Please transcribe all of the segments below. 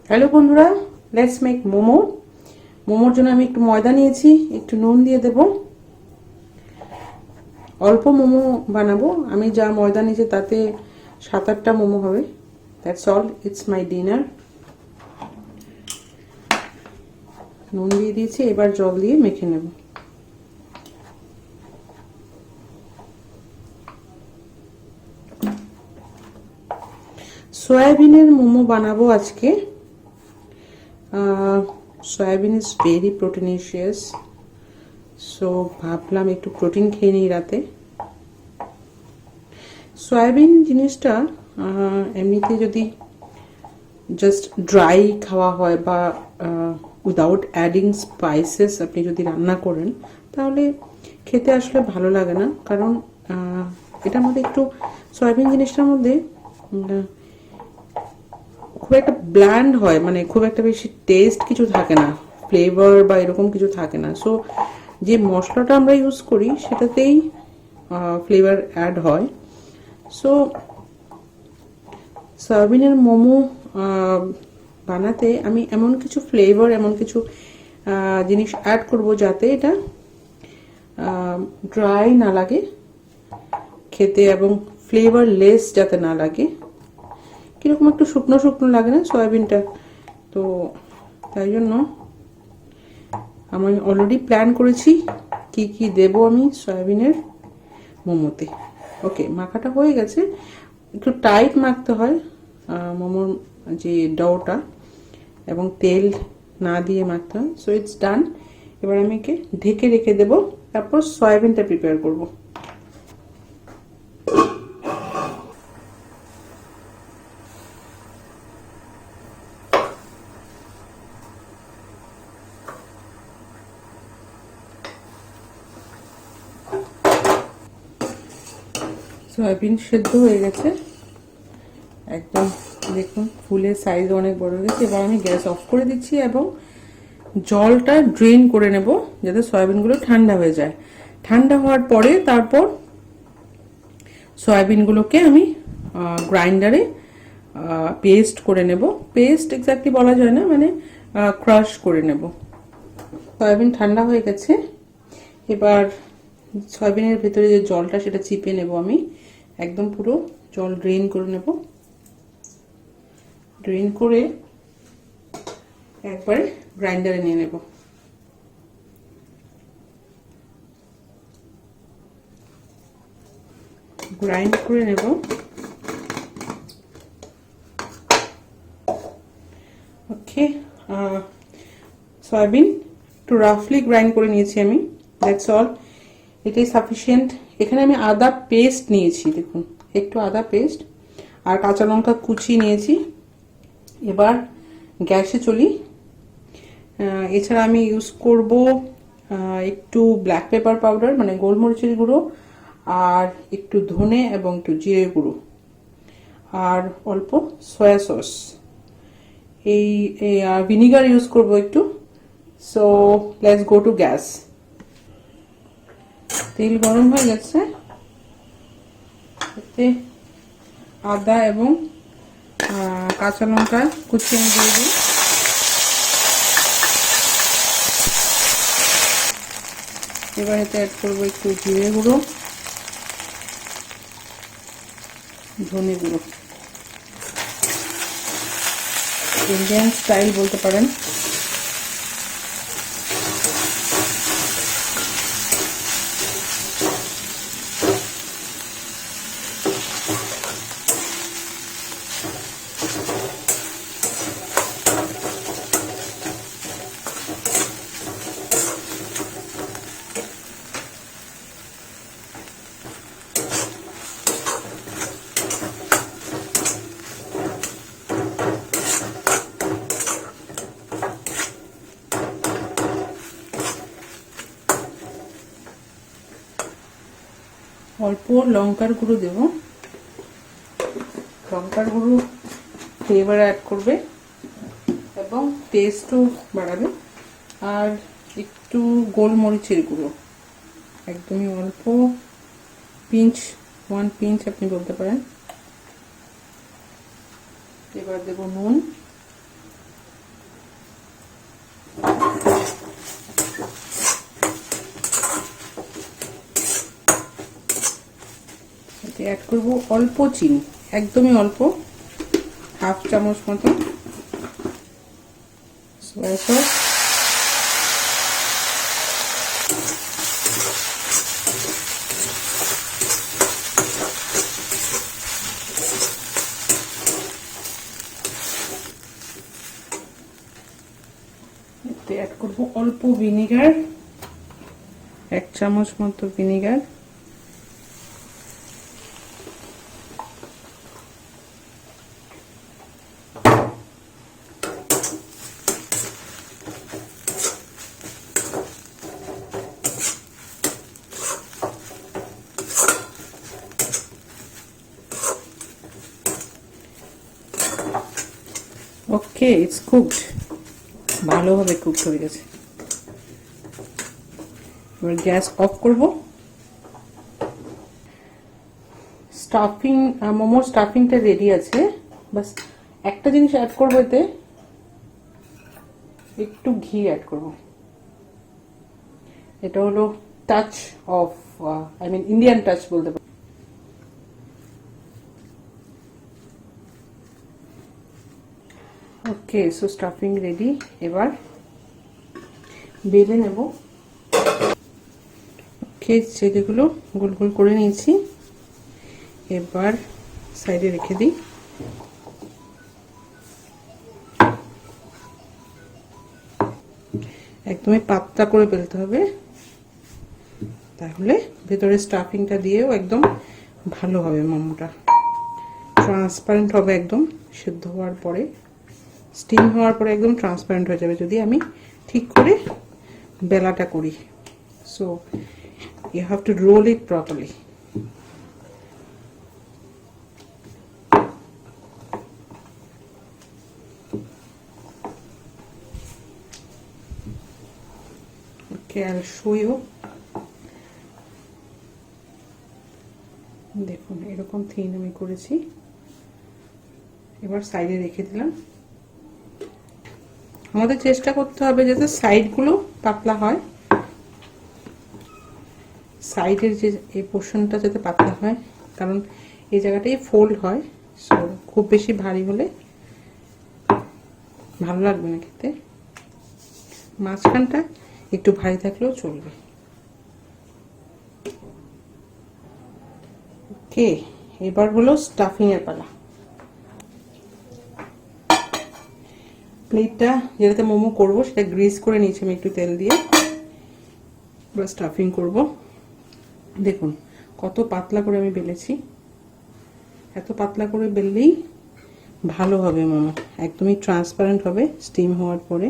Hello বন্ধুরা, let's make momo. মোমোর জন্য আমি একটু ময়দা নিয়েছি, একটু নুন দিয়ে দেব। অল্প মোমো বানাবো, আমি যা ময়দা নিয়েছি তাতে 7-8টা মোমো হবে। That's all, it's my dinner. নুন দিয়ে দিয়েছি, এবার জল দিয়ে মেখে নেব। সয়াবিনের মোমো বানাবো আজকে। সয়াবিন ইজ ভেরি প্রোটিনিশিয়াস, সো ভাবলাম একটু প্রোটিন খেয়ে নিই রাতে। সয়াবিন জিনিসটা এমনিতে যদি জাস্ট ড্রাই খাওয়া হয় বা উইদাউট অ্যাডিং স্পাইসেস আপনি যদি রান্না করেন তাহলে খেতে আসলে ভালো লাগে না, কারণ এটার মধ্যে একটু সয়াবিন জিনিসটার মধ্যে খুব একটা ব্ল্যান্ড হয়, মানে খুব একটা বেশি টেস্ট কিছু থাকে না, ফ্লেভার বা এরকম কিছু থাকে না। সো যে মশলাটা আমরা ইউজ করি সেটাতেই ফ্লেভার অ্যাড হয়। সো সয়াবিনের মোমো বানাতে আমি এমন কিছু ফ্লেভার, এমন কিছু জিনিস অ্যাড করব যাতে এটা ড্রাই না লাগে খেতে এবং ফ্লেভারলেস যাতে না লাগে। কীরকম একটু শুকনো শুকনো লাগে না সয়াবিনটা, তো তাই জন্য আমি অলরেডি প্ল্যান করেছি কি কি দেব আমি সয়াবিনের মোমোতে। ওকে, মাখাটা হয়ে গেছে, একটু টাইট মাখতে হয় মোমোর যে ডোটা, এবং তেল না দিয়ে মাখতে হয়। সো ইটস ডান। এবার আমি একে ঢেকে রেখে দেব, তারপর সয়াবিনটা প্রিপেয়ার করব। সয়াবিন সেদ্ধ হয়ে গেছে একদম, দেখুন ফুলের সাইজ অনেক বড় হয়ে গেছে। এবার আমি গ্যাস অফ করে দিচ্ছি এবং জলটা ড্রেন করে নেব যাতে সয়াবিনগুলো ঠান্ডা হয়ে যায়। ঠান্ডা হওয়ার পরে তারপর সয়াবিনগুলোকে আমি গ্রাইন্ডারে পেস্ট করে নেব। পেস্ট এক্স্যাক্টলি বলা যায় না, মানে ক্রাশ করে নেব। সয়াবিন ঠান্ডা হয়ে গেছে, এবার সয়াবিনের ভেতরে যে জলটা সেটা চিপে নেব আমি, একদম পুরো জল ড্রেন করে নেব। ড্রেন করে একবারে গ্রাইন্ডারে নিয়ে নেব। গ্রাইন্ড করে নেব। ওকে, সয়াবিন একটু রাফলি গ্রাইন্ড করে নিয়েছি আমি, দ্যাটস অল, এটাই সাফিসিয়েন্ট। এখানে আমি আদা পেস্ট নিয়েছি, দেখুন একটু আদা পেস্ট আর কাঁচা লঙ্কা কুচি নিয়েছি। এবার গ্যাসে চলি। এছাড়া আমি ইউজ করব একটু ব্ল্যাক পেপার পাউডার, মানে গোলমরিচের গুঁড়ো, আর একটু ধনে এবং একটু জিরে গুঁড়ো, আর অল্প সয়া সস। এই ভিনিগার ইউজ করব একটু। So let's go to gas. তেল গরম হয়ে গেছে, এতে আদা এবং কাঁচা লঙ্কা কুচি আমি দিয়ে দিই। এবার এতে অ্যাড করবো একটু জিরে গুঁড়ো, ধনে গুঁড়ো, ইন্ডিয়ান স্টাইল বলতে পারেন। অল্প লঙ্কার গুঁড়ো দেব, লঙ্কার গুঁড়ো ফ্লেভার অ্যাড করবে এবং টেস্টও বাড়াবে। আর একটু গোলমরিচের গুঁড়ো, একদমই অল্প, পিঞ্চ, 1 পিঞ্চ আপনি বলতে পারেন। এবার দেব নুন, অ্যাড করব অল্প চিনি, একদমই অল্প, হাফ চামচ মতো সয়া সস, এতে অ্যাড করব অল্প ভিনেগার, 1 চামচ মতো ভিনেগার, ওকে ইটস কুকড, ভালোভাবে কুকড হয়ে গেছে। এবার গ্যাস অফ করব। স্টাফিং, মোমোর স্টাফিংটা রেডি আছে, বাস একটা জিনিস অ্যাড করবো, এতে একটু ঘি অ্যাড করব। এটা হলো touch of, I mean Indian touch বলতে পারি। Okay, so stuffing ready. এবার বেলে নেব। ওকে, ছেলেগুলো গোল গোল করে নিয়েছি, এবার সাইডে রেখে দিই। একদমই পাতলা করে বেলতে হবে, তাহলে ভেতরে স্টাফিংটা দিয়েও একদম ভালো হবে। মোমোটা ট্রান্সপারেন্ট হবে, একদম সিদ্ধ হওয়ার পরে, স্টিম হওয়ার পরে একদম ট্রান্সপারেন্ট হয়ে যাবে যদি আমি ঠিক করে বেলাটা করি। So you have to roll it properly. Okay, I'll show you. দেখুন এরকম থিন আমি করেছি, এবার সাইডে রেখে দিলাম। আমাদের চেষ্টা করতে হবে যাতে সাইডগুলো পাতলা হয়, সাইডের যে এই পোর্শনটা যাতে পাতলা হয়, কারণ এই জায়গাটাই ফোল্ড হয়। সো খুব বেশি ভারী হলে ভালো লাগবে না খেতে, মাঝখানটা একটু ভারী থাকলেও চলবে। ওকে, এবার হলো স্টাফিং এর পালা। প্লেটটা যেটাতে মোমো করব সেটা গ্রিস করে নিয়েছি আমি একটু তেল দিয়ে। এবার স্টাফিং করব। দেখুন কত পাতলা করে আমি বেলেছি, এত পাতলা করে বেললেই ভালো হবে মোমো, একদমই ট্রান্সপারেন্ট হবে স্টিম হওয়ার পরে।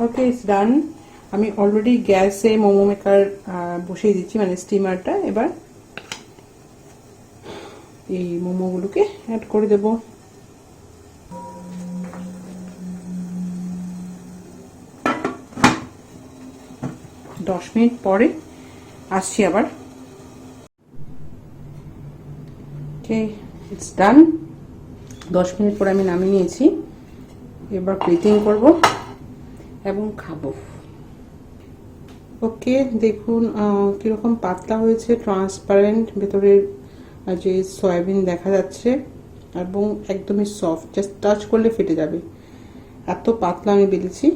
ওকে, ইটস ডান। আমি অলরেডি গ্যাসে মোমো মেকার বসিয়ে দিচ্ছি, মানে স্টিমারটা। এবার এই মোমোগুলোকে অ্যাড করে দেব। দশ মিনিট পরে আসছি আবার। ওকে, ইটস ডান। 10 মিনিট পরে আমি নামিয়ে নিয়েছি, এবার প্লেটিং করব এবং খাবো। ওকে, দেখুন কিরকম পাতলা হয়েছে, ট্রান্সপারেন্ট, ভেতরের যে সয়াবিন দেখা যাচ্ছে এবং একদমই সফট, জাস্ট টাচ করলে ফেটে যাবে, এত পাতলা আমি বেলেছি।